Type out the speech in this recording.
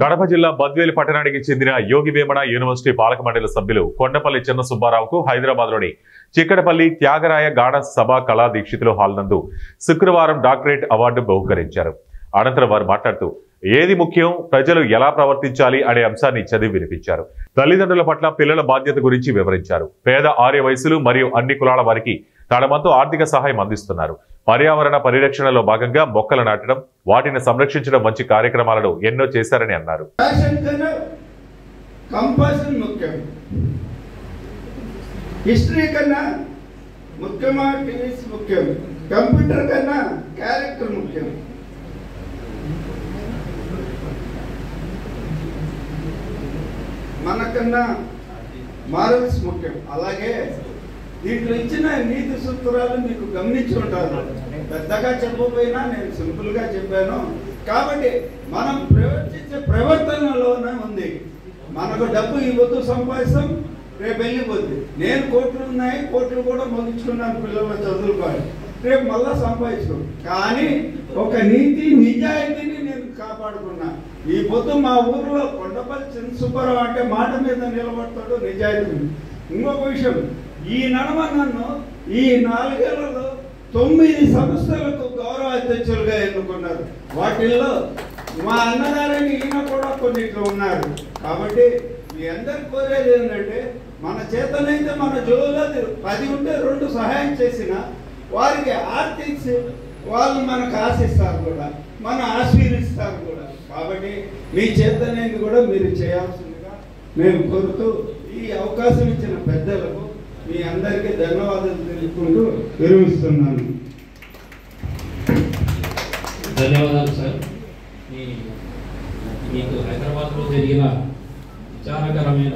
కడప జిల్లా బద్వేలు పట్టణానికి చెందిన యోగి వేమన యూనివర్సిటీ పాలక మండలి సభ్యులు కొండపల్లి చిన్న సుబ్బారావుకు హైదరాబాద్లోని చిక్కడపల్లి త్యాగరాయ గాఢ సభ కళా దీక్షితులు హాల్ నందు శుక్రవారం డాక్టరేట్ అవార్డు బహుకరించారు. అనంతరం వారు మాట్లాడుతూ ఏది ముఖ్యం, ప్రజలు ఎలా ప్రవర్తించాలి అనే అంశాన్ని చదివి వినిపించారు. తల్లిదండ్రుల పట్ల పిల్లల బాధ్యత గురించి వివరించారు. పేద ఆర్య వయసులు మరియు అన్ని కులాల వారికి తన వంతు ఆర్థిక సహాయం అందిస్తున్నారు. పర్యావరణ పరిరక్షణలో భాగంగా మొక్కలు నాటడం, వాటిని సంరక్షించడం వంటి కార్యక్రమాలను ఎన్నో చేశారని అన్నారు. హిస్టరీ కన్నా ముఖ్యమా టీవీస్ ముఖ్యం, కంప్యూటర్ కన్నా క్యారెక్టర్ ముఖ్యం. మనకన్నా మారల్స్ ముఖ్యం. అలాగే దీంట్లో ఇచ్చిన నీతి సూత్రాలు మీకు గమనించి ఉంటారు. పెద్దగా చెప్పకపోయినా నేను సింపుల్ గా చెప్పాను. కాబట్టి మనం ప్రవర్తించే ప్రవర్తనలోనే ఉంది. మనకు డబ్బు ఇవ్వద్దు, సంపాదిస్తాం, రేపు వెళ్ళిపోద్ది. నేను కోట్లు ఉన్నాయి, కోట్లు కూడా ముగించుకున్నాను పిల్లల చదువుకోవాలి, రేపు మళ్ళా సంపాదించుకో. కానీ ఒక నీతి నిజాయితీని నేను కాపాడుకున్నా. ఈ పొద్దు మా ఊర్లో కొండపల్లి చిన్న సుబ్బారావు అంటే మాట మీద నిలబడతాడు, నిజాయితీ. ఇంకొక విషయం, ఈ నడమ నన్ను ఈ 4 ఏళ్లలో 9 సంస్థలకు గౌరవ అధ్యక్షులుగా ఎన్నుకున్నారు. వాటిల్లో మా అన్నగారని ఈయన కూడా కొన్నిట్లో ఉన్నారు. కాబట్టి మీ అందరు కోరేది ఏంటంటే, మన చేతనైతే మన జోలో 10 ఉంటే 2 సహాయం చేసిన వారికి ఆర్థిక వాళ్ళు మనకు ఆశిస్తారు కూడా, మన ఆశీర్వదిస్తారు కూడా. కాబట్టి మీ చేతనైంది కూడా మీరు చేయాల్సిందిగా మేము కోరుతూ ఈ అవకాశం ఇచ్చిన పెద్దలకు మీ అందరికీ ధన్యవాదాలు తెలుపుకుంటూ విరమిస్తున్నాను. ధన్యవాదాలు సార్. మీకు హైదరాబాద్లో జరిగిన విచారకరమైన